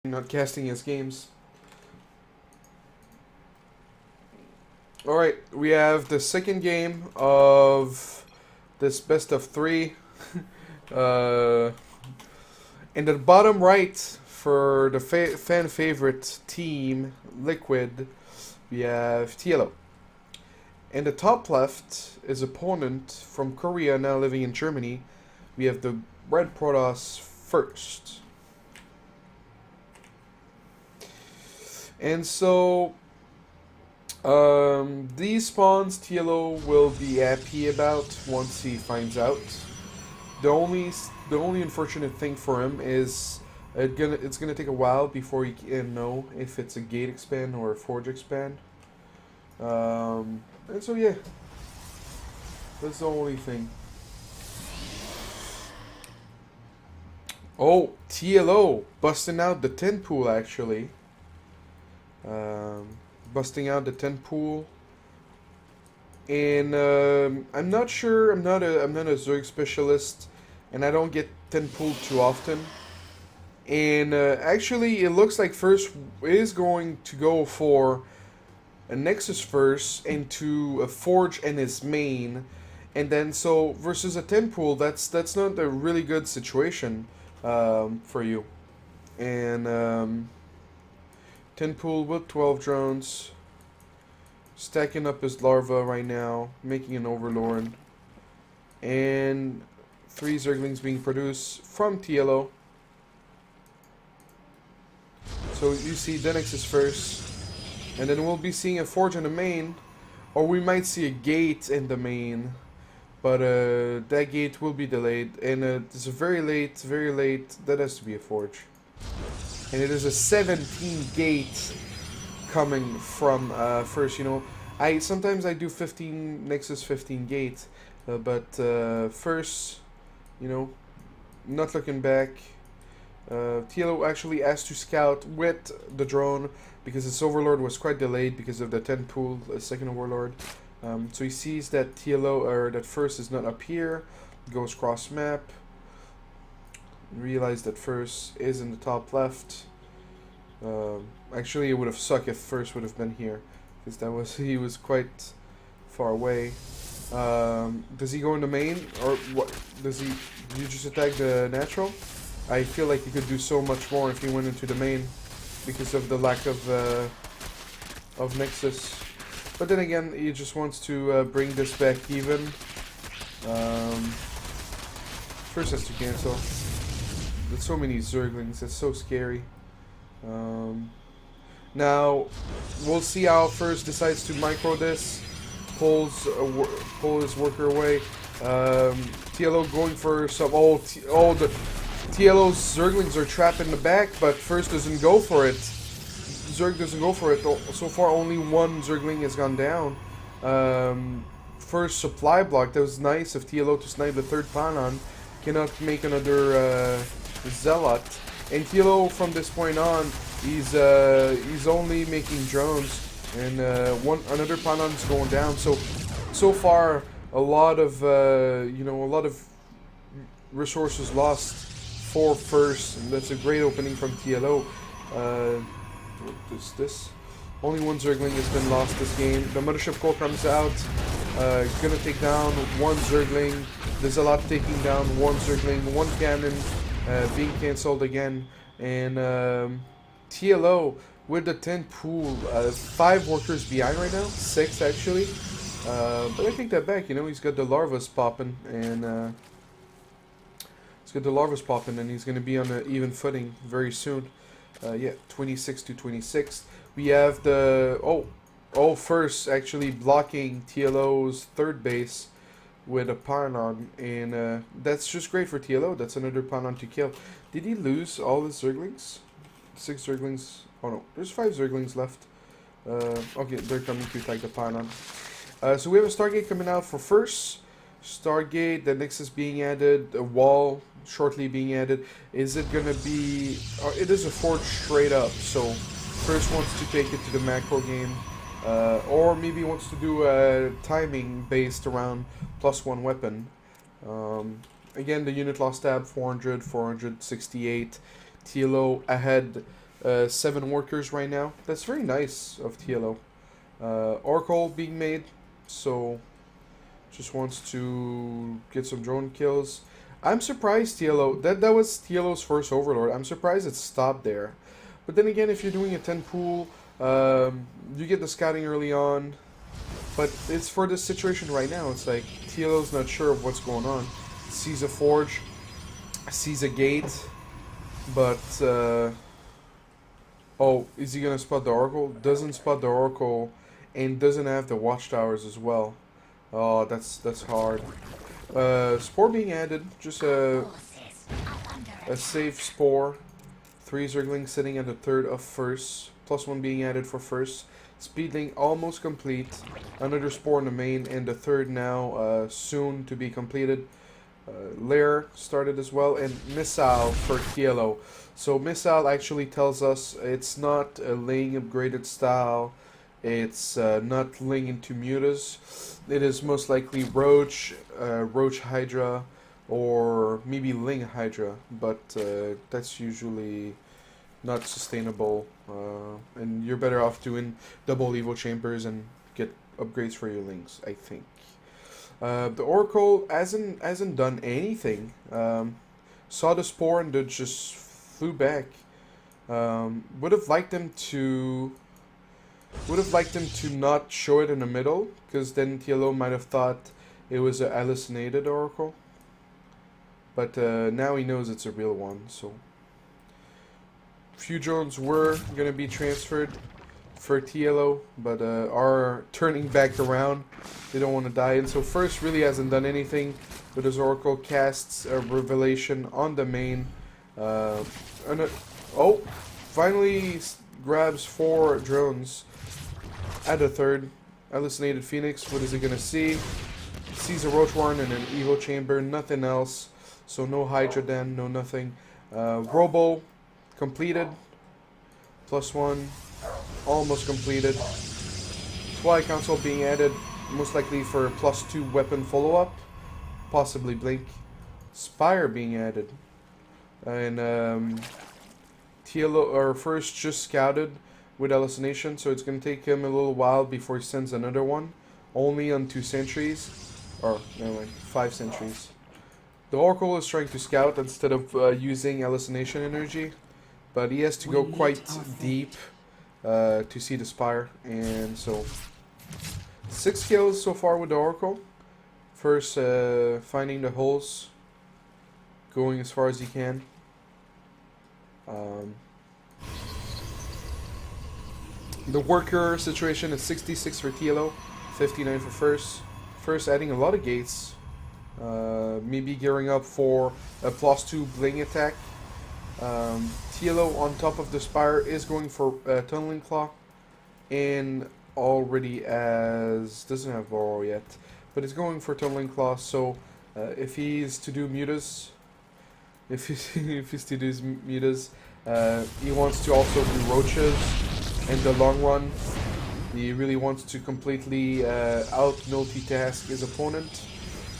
not casting his games. Alright, we have the second game of this best of three. In the bottom right, for the fan favorite team, Liquid, we have TLO. In the top left, his opponent from Korea, now living in Germany, we have the Red Protoss first. And so, these spawns TLO will be happy about once he finds out. The only unfortunate thing for him is it's gonna take a while before he can know if it's a gate expand or a forge expand. And so yeah, that's the only thing. Oh, TLO busting out the 10 pool actually. Busting out the 10 pool. And I'm not sure. I'm not a Zerg specialist, and I don't get 10 pool too often. And actually, it looks like first is going to go for a Nexus first into a Forge and his main, and then so versus a 10 pool. That's not a really good situation for you. And 10 pool with 12 drones. Stacking up his larva right now, making an overlord. And 3 zerglings being produced from TLO. So you see Denix is first. And then we'll be seeing a forge in the main. Or we might see a gate in the main. But that gate will be delayed. And it's very late, that has to be a forge. And it is a 17 gate coming from first. You know, sometimes I do 15 Nexus 15 gate, but first, you know, not looking back. TLO actually has to scout with the drone because his overlord was quite delayed because of the 10 pool second overlord. So he sees that TLO or that first is not up here, goes cross map. Realize that first is in the top left. Actually, it would have sucked if first would have been here, because he was quite far away. Does he go in the main, or what? Does he just attack the natural? I feel like he could do so much more if he went into the main, because of the lack of Nexus. But then again, he just wants to bring this back even. First has to cancel. There's so many zerglings. It's so scary. Now we'll see how first decides to micro this, pull his worker away. TLO going for some. The TLO's zerglings are trapped in the back, but first doesn't go for it. Zerg doesn't go for it. So far, only one zergling has gone down. First supply block. That was nice of TLO to snipe the third pylon. Cannot make another zealot. And TLO from this point on, he's only making drones, and another pylon is going down. So far, a lot of resources lost for first, and that's a great opening from TLO. What is this? Only one zergling has been lost this game. The mothership core comes out, gonna take down one zergling. The zealot taking down one zergling, one cannon. Being cancelled again, and TLO with the 10 pool, 5 workers behind right now, 6 actually, but I take that back. You know, he's got the larvas popping, and he's gonna be on an even footing very soon. Yeah, 26 to 26. We have the first actually blocking TLO's third base with a pylon, and that's just great for TLO. That's another pylon to kill. Did he lose all his zerglings? 6 zerglings. Oh no, there's 5 zerglings left. Okay, they're coming to attack the pylon. So we have a Stargate coming out for first. Stargate, the Nexus being added, a wall shortly being added. Is it gonna be? It is a forge straight up. So first wants to take it to the macro game. Or maybe wants to do a timing based around +1 weapon. Again, the unit loss tab 400, 468. TLO ahead 7 workers right now. That's very nice of TLO. Oracle being made, so just wants to get some drone kills. I'm surprised TLO, that was TLO's first Overlord. I'm surprised it stopped there. But then again, if you're doing a 10 pool, you get the scouting early on. But it's for this situation right now. It's like TLO's not sure of what's going on. Sees a forge, sees a gate, but oh, is he gonna spot the Oracle? Doesn't spot the Oracle, and doesn't have the watchtowers as well. Oh, that's hard. Spore being added, just a safe spore. 3 Zergling sitting at the third of first. +1 being added for first. Speedling almost complete. Another spore in the main, and the third now soon to be completed. Lair started as well, and Missile for TLO. So Missile actually tells us it's not a Ling upgraded style. It's not Ling into Mutas. It is most likely Roach, Roach Hydra, or maybe Ling Hydra, but that's usually not sustainable, and you're better off doing double Evo chambers and get upgrades for your Lings, I think. The Oracle hasn't done anything. Saw the spore and just flew back. Would have liked them to not show it in the middle, because then TLO might have thought it was a hallucinated Oracle. But now he knows it's a real one, so few drones were gonna be transferred for TLO, but are turning back around. They don't want to die, and so first really hasn't done anything. But his Oracle casts a revelation on the main. Oh, finally grabs 4 drones at a third. Hallucinated Phoenix. What is he gonna see? Sees a Roach Warren and an Evo chamber. Nothing else. So no Hydra then, no nothing. Robo completed. +1. Almost completed. Twilight Council being added, most likely for a +2 weapon follow-up. Possibly Blink. Spire being added. And TLO, or first just scouted with hallucination, so it's going to take him a little while before he sends another one. Only on 2 sentries. Or, anyway, 5 sentries. The Oracle is trying to scout instead of using hallucination energy, but he has to go quite deep to see the Spire, and so 6 kills so far with the Oracle. First, finding the holes, going as far as he can. The worker situation is 66 for TLO, 59 for first. First adding a lot of gates. Maybe gearing up for a +2 bling attack. TLO on top of the Spire is going for Tunneling Claw, and already doesn't have Burrow yet, but it's going for Tunneling Claw. So if he's to do mutas, he wants to also do roaches in the long run. He really wants to completely out multitask his opponent.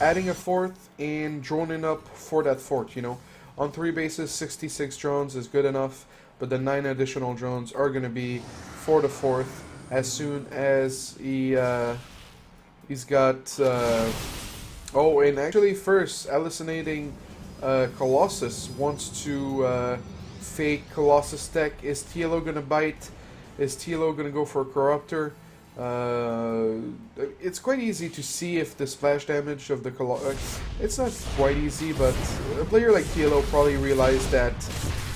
Adding a 4th and droning up for that 4th, you know. On 3 bases, 66 drones is good enough, but the 9 additional drones are going to be for the 4th as soon as he's got... oh, and actually first, hallucinating Colossus wants to fake Colossus tech. Is TLO going to bite? Is TLO going to go for a Corruptor? It's quite easy to see if the splash damage of the Colossus... it's not quite easy, but a player like TLO probably realized that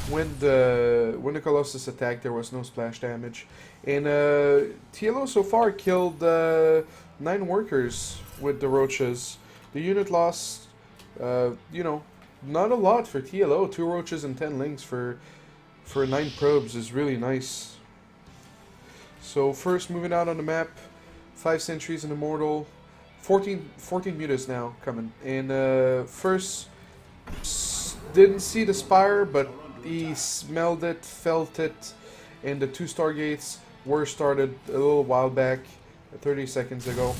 when the Colossus attacked, there was no splash damage. And TLO so far killed 9 workers with the roaches. The unit lost, you know, not a lot for TLO. 2 roaches and 10 lings for 9 probes is really nice. So first moving out on the map, 5 sentries and Immortal, 14 mutas now coming. And first didn't see the Spire, but he smelled it, felt it, and the 2 Stargates were started a little while back, 30 seconds ago.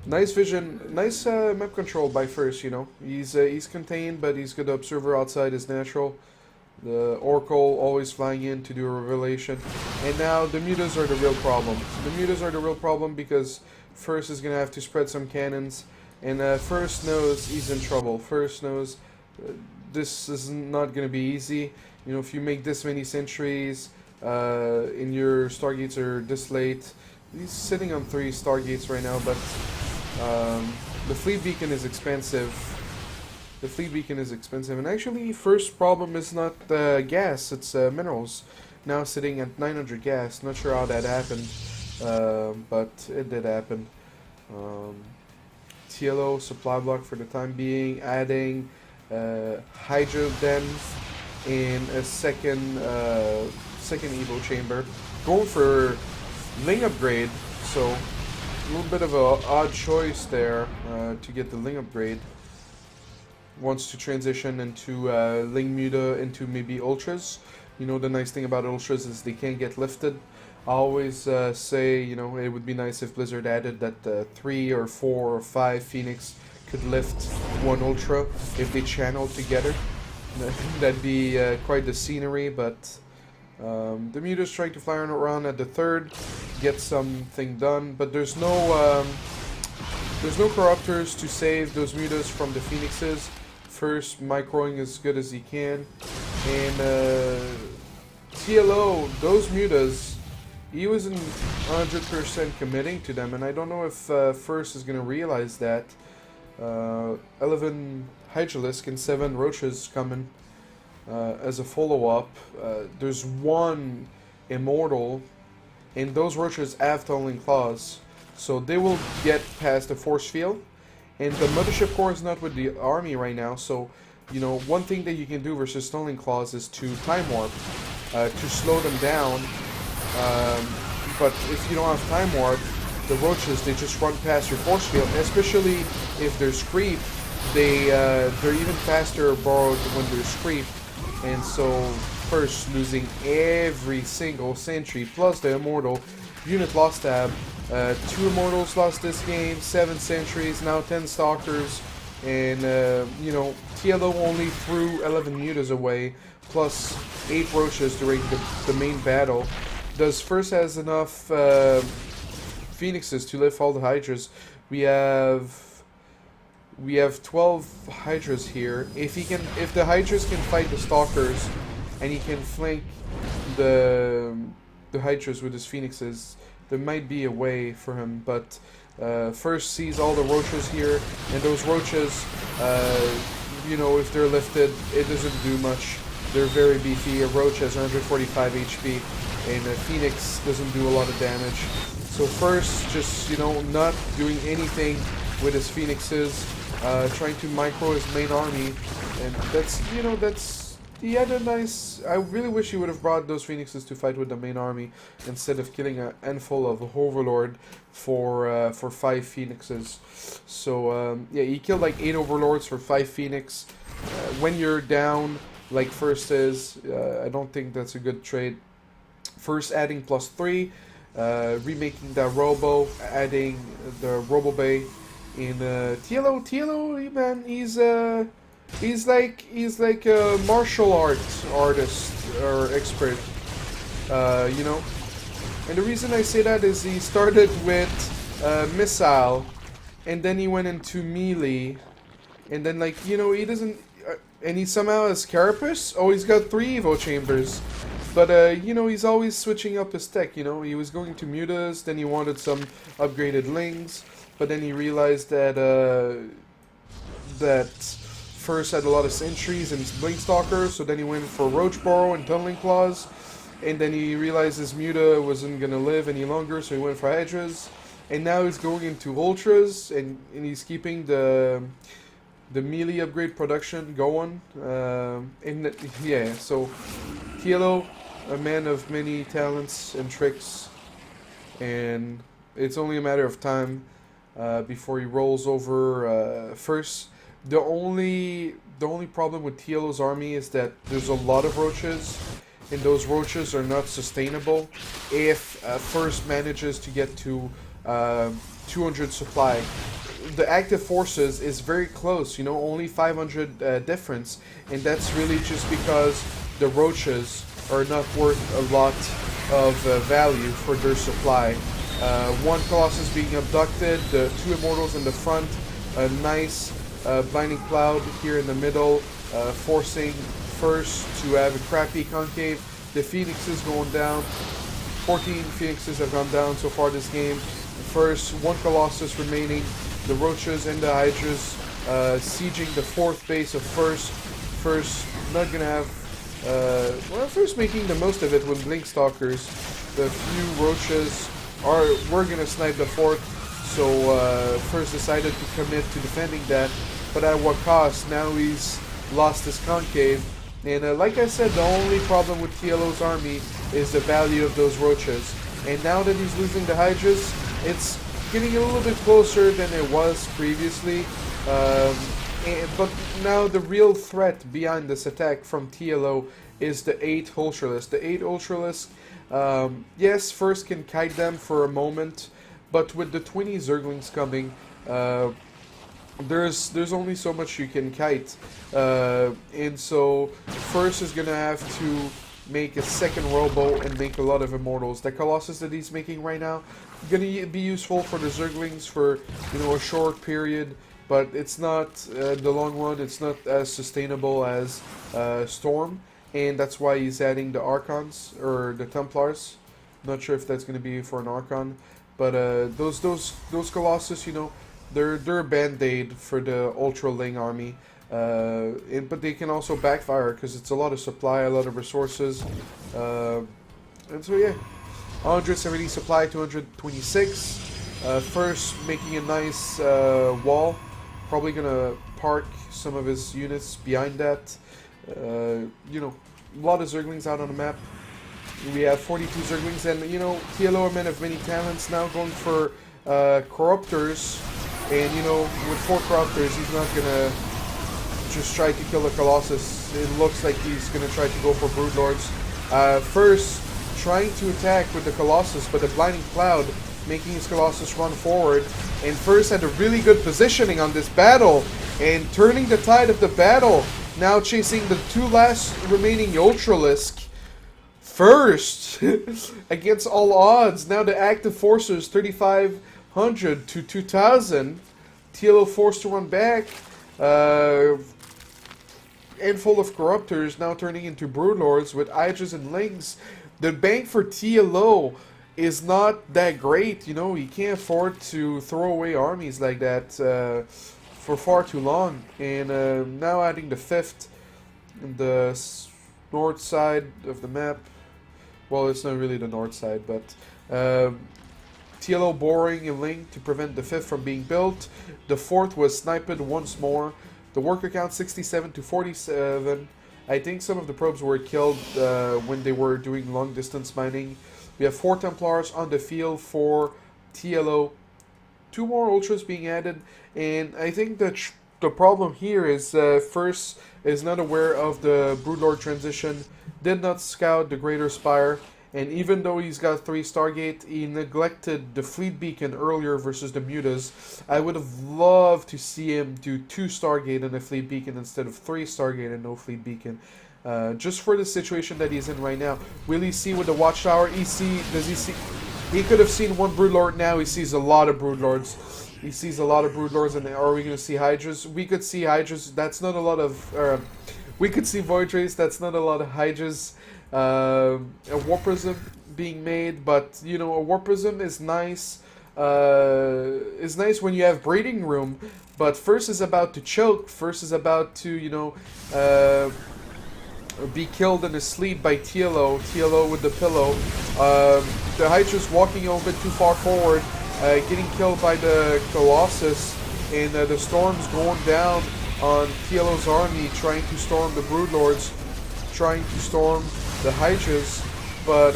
Nice vision, nice map control by first, you know. He's contained, but he's got the Observer outside his natural. The Oracle always flying in to do a revelation. And now the mutas are the real problem. The mutas are the real problem because First is going to have to spread some cannons. And First knows he's in trouble. First knows this is not going to be easy. You know, if you make this many sentries and your Stargates are this late. He's sitting on 3 Stargates right now, but the Fleet Beacon is expensive. The Fleet Beacon is expensive, and actually, first problem is not gas, it's minerals. Now sitting at 900 gas, not sure how that happened, but it did happen. TLO supply block for the time being, adding Hydro Den in a second Evo chamber. Going for Ling upgrade, so a little bit of an odd choice there to get the Ling upgrade. Wants to transition into Ling Muta into maybe Ultras. You know, the nice thing about Ultras is they can't get lifted. I always say, you know, it would be nice if Blizzard added that 3 or 4 or 5 Phoenix could lift 1 Ultra if they channeled together. That'd be quite the scenery, but the Muta's trying to fly around at the 3rd, get something done, but there's no Corruptors to save those Mutas from the Phoenixes. First, microing as good as he can, and TLO, those Mutas, he wasn't 100% committing to them, and I don't know if First is going to realize that. 11 Hydralisk and 7 Roaches coming as a follow-up. There's 1 Immortal, and those Roaches have Tunneling Claws, so they will get past the force field. And the Mothership Core is not with the army right now, so, you know, one thing that you can do versus Tunneling Claws is to Time Warp, to slow them down. But if you don't have Time Warp, the Roaches, they just run past your force field, especially if there's creep. They're even faster borrowed when there's creep, and so First losing every single sentry, plus the Immortal. Unit lost tab. 2 Immortals lost this game, 7 sentries, now 10 Stalkers, and you know, TLO only threw 11 Mutas away, plus 8 Roaches during the main battle. Does First has enough Phoenixes to lift all the Hydras? We have 12 Hydras here. If the Hydras can fight the Stalkers, and he can flank the Hydras with his Phoenixes, there might be a way for him, but First sees all the Roaches here, and those Roaches, you know, if they're lifted, it doesn't do much. They're very beefy. A Roach has 145 HP, and a Phoenix doesn't do a lot of damage. So First, just, you know, not doing anything with his Phoenixes, trying to micro his main army, and that's, you know, he had a nice. I really wish he would have brought those Phoenixes to fight with the main army instead of killing a handful of Overlord for 5 Phoenixes. So yeah, he killed like 8 Overlords for 5 Phoenix. When you're down like First is, I don't think that's a good trade. First adding +3, remaking that Robo, adding the Robo Bay in TLO, man, he's like a martial arts artist or expert, you know. And the reason I say that is he started with missile, and then he went into melee, and then, like, you know, he doesn't, and he somehow has Carapace. Oh, he's got 3 Evo chambers, but you know, he's always switching up his tech. You know, he was going to Mutas, then he wanted some upgraded Lings, but then he realized that First had a lot of sentries and Blinkstalkers, so then he went for Roach Burrow and Tunneling Claws, and then he realized his Muta wasn't gonna live any longer, so he went for Hydras, and now he's going into Ultras, and he's keeping the melee upgrade production going, and yeah, so TLO, a man of many talents and tricks, and it's only a matter of time before he rolls over First. The only problem with TLO's army is that there's a lot of Roaches, and those Roaches are not sustainable if First manages to get to 200 supply. The active forces is very close, you know, only 500 difference, and that's really just because the roaches are not worth a lot of value for their supply. One Colossus being abducted, the 2 Immortals in the front, a nice Blinding Cloud here in the middle, forcing first to have a crappy concave. The Phoenixes going down. 14 Phoenixes have gone down so far this game. First, 1 Colossus remaining. The Roaches and the Hydras sieging the 4th base of First. First, not gonna have... First making the most of it with Blink Stalkers. The few Roaches were gonna snipe the 4th, so First decided to commit to defending that. But at what cost? Now he's lost his concave. And like I said, the only problem with TLO's army is the value of those Roaches. And now that he's losing the Hydras, it's getting a little bit closer than it was previously. But now the real threat behind this attack from TLO is the 8 Ultralisk. The 8 Ultralisk, yes, First can kite them for a moment, but with the 20 Zerglings coming, there's only so much you can kite, and so First is gonna have to make a second Robo and make a lot of Immortals. The Colossus that he's making right now gonna be useful for the Zerglings for a short period, but it's not the long run. It's not as sustainable as Storm, and that's why he's adding the Archons or the Templars. Not sure if that's gonna be for an Archon, but those Colossus, they're a band-aid for the Ultra Ling army, but they can also backfire because it's a lot of supply, a lot of resources, and so yeah, 170 supply, 226. First making a nice wall, probably gonna park some of his units behind that. A lot of Zerglings out on the map. We have 42 Zerglings, and TLO are men of many talents now, going for Corruptors. And with 4 Corruptors, he's not gonna just try to kill the Colossus. It looks like he's gonna try to go for Broodlords. First, trying to attack with the Colossus, but the Blinding Cloud making his Colossus run forward. And First had a really good positioning on this battle, and turning the tide of the battle. Now chasing the 2 last remaining Ultralisk. First, against all odds. Now the active forces, 3,500 to 2,000. TLO forced to run back. Handful of Corruptors now turning into Broodlords with Hydras and Lings. The bank for TLO is not that great. He can't afford to throw away armies like that for far too long. And now adding the 5th in the north side of the map. Well, it's not really the north side, but TLO boring a link to prevent the 5th from being built. The 4th was sniped once more. The worker count 67 to 47. I think some of the probes were killed when they were doing long distance mining. We have 4 Templars on the field for TLO. 2 more Ultras being added, and I think that the problem here is First is not aware of the Broodlord transition, did not scout the Greater Spire, and even though he's got 3 Stargate, he neglected the Fleet Beacon earlier versus the Mutas. I would have loved to see him do 2 Stargate and a Fleet Beacon instead of 3 Stargate and no Fleet Beacon. Just for the situation that he's in right now. Will he see with the Watchtower? Does he see? He could have seen 1 Broodlord, now he sees a lot of Broodlords. He sees a lot of Broodlords, and are we going to see Hydras? We could see Hydras, that's not a lot of... we could see Void Rays, that's not a lot of Hydras. A War Prism being made, but, a War Prism is nice. Is nice when you have breeding room, but First is about to choke. First is about to, be killed in his sleep by TLO with the pillow. The Hydra's walking a little bit too far forward, getting killed by the Colossus, and the Storm's going down on TLO's army, trying to storm the Broodlords, trying to storm the Hydras, but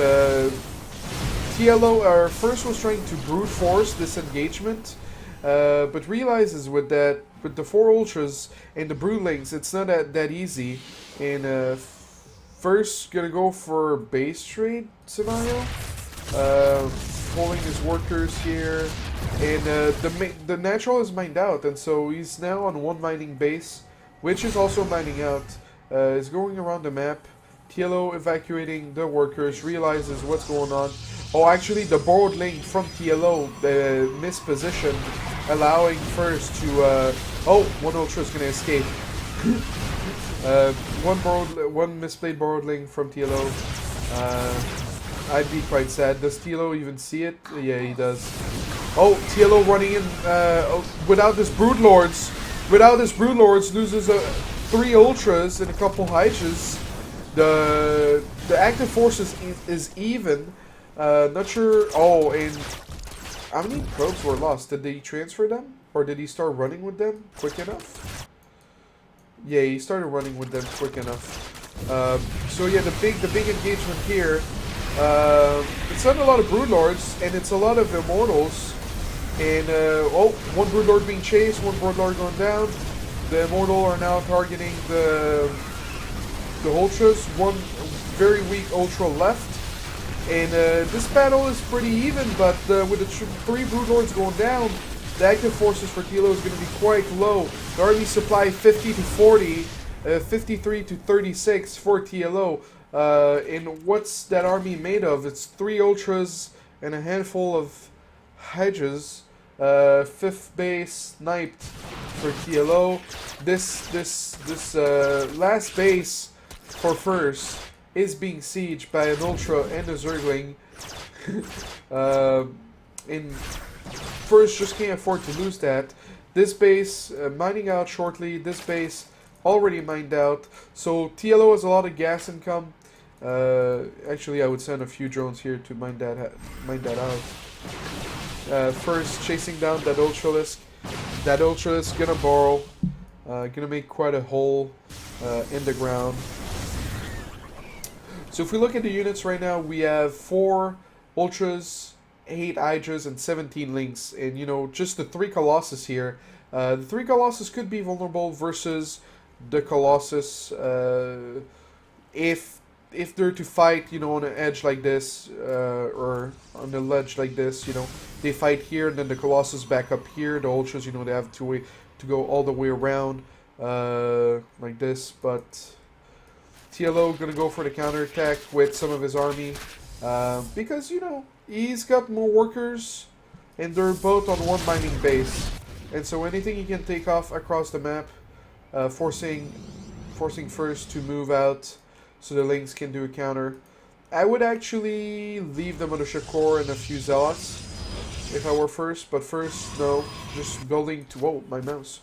TLO First was trying to brute force this engagement, but realizes with the 4 Ultras and the Broodlings, it's not that easy. And First gonna go for base trade scenario, pulling his workers here, and the natural is mined out, and so he's now on 1 mining base, which is also mining out. Is going around the map. TLO evacuating the workers, realizes what's going on. Oh, actually, the borrowed link from TLO mispositioned, allowing first to. Oh, one ultra is gonna escape. One misplayed borrowed link from TLO. I'd be quite sad. Does TLO even see it? Yeah, he does. Oh, TLO running in without his Broodlords. Without his Broodlords, loses 3 ultras and a couple Hyges. The active force is even. Not sure. Oh, and how many probes were lost? Did they transfer them, or did he start running with them quick enough? Yeah, he started running with them quick enough. So yeah, the big engagement here. It's not a lot of Broodlords, and it's a lot of Immortals. And oh, one Broodlord being chased, one Broodlord going down. The Immortal are now targeting the Ultras. One very weak Ultra left. And this battle is pretty even, but with the 3 Broodlords going down, the active forces for TLO is going to be quite low. The army supply 50 to 40, 53 to 36 for TLO. And what's that army made of? It's 3 Ultras and a handful of Hedges. 5th base sniped for TLO. This last base for first is being sieged by an Ultra and a Zergling. And first just can't afford to lose that. This base mining out shortly. This base already mined out. So TLO has a lot of gas income. Actually, I would send a few drones here to mine that out. First, chasing down that Ultralisk. That Ultralisk gonna borrow. Gonna make quite a hole in the ground. So if we look at the units right now, we have 4 Ultras, 8 Hydras, and 17 Links. And, you know, just the 3 Colossus here. The 3 Colossus could be vulnerable versus the Colossus if they're to fight, you know, on an edge like this, or on a ledge like this, you know. They fight here, and then the Colossus back up here. The Ultras, you know, they have to go all the way around, like this. But TLO gonna go for the counterattack with some of his army, because, you know, he's got more workers, and they're both on one mining base. And so anything he can take off across the map, forcing first to move out so the Lynx can do a counter. I would actually leave the Mothership Core and a few Zealots if I were first, but first, no, just building to, whoa, my mouse.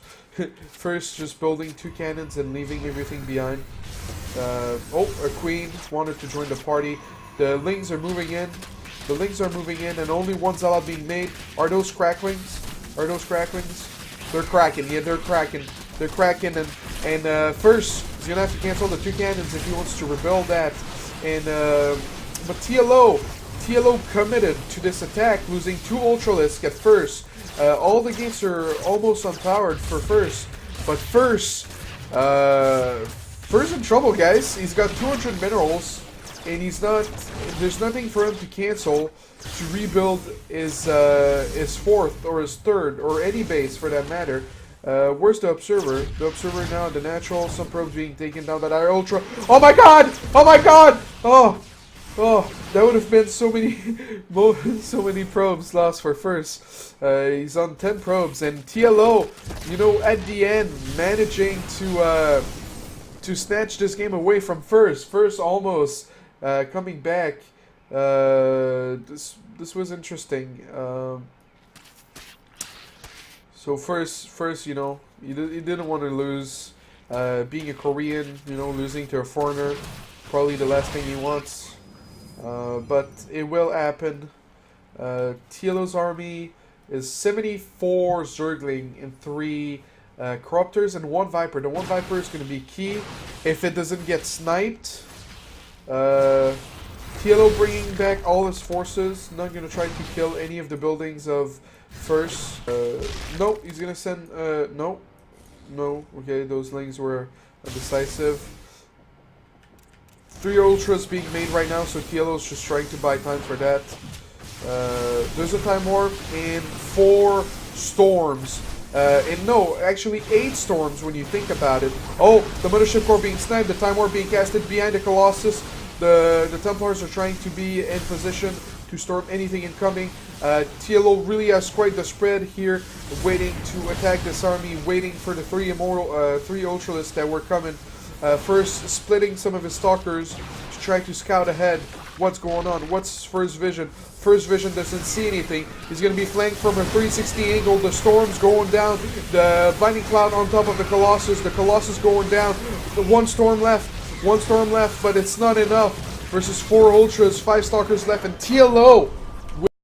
First, just building 2 cannons and leaving everything behind. Oh, a Queen wanted to join the party. The Lynx are moving in. The Lynx are moving in, and only 1 Zealot being made. Are those Cracklings? Are those Cracklings? They're cracking, yeah, they're cracking. They're cracking, and first, he's gonna have to cancel the 2 cannons if he wants to rebuild that. And, but TLO committed to this attack, losing 2 Ultralisk at first. All the gates are almost unpowered for first, but first in trouble, guys. He's got 200 minerals, and he's not. There's nothing for him to cancel to rebuild his 4th or his 3rd or any base for that matter. Where's the Observer? The Observer now in the natural. Some probes being taken down by our Ultra. Oh my god! Oh my god! Oh, that would have been so many probes lost for first. He's on 10 probes, and TLO, you know, at the end, managing to snatch this game away from first. First almost coming back. This was interesting. So first, you know, he didn't want to lose. Being a Korean, you know, losing to a foreigner, probably the last thing he wants. But it will happen. TLO's army is 74 Zergling and 3 Corruptors and 1 Viper. The 1 Viper is going to be key if it doesn't get sniped. TLO bringing back all his forces. Not going to try to kill any of the buildings of first. No, he's going to send... No. Okay, those lings were decisive. 3 Ultras being made right now, so TLO's just trying to buy time for that. There's a Time Warp and 4 Storms. And no, actually 8 storms when you think about it. Oh, the Mothership Core being sniped, the Time Warp being casted behind the Colossus. The Templars are trying to be in position to storm anything incoming. TLO really has quite the spread here, waiting to attack this army, waiting for the 3 Ultralists that were coming. First, splitting some of his Stalkers to try to scout ahead what's going on. What's First Vision? First Vision doesn't see anything. He's going to be flanked from a 360 angle. The storm's going down. The Blinding Cloud on top of the Colossus. The Colossus going down. The one storm left, but it's not enough. Versus 4 Ultras, 5 Stalkers left, and TLO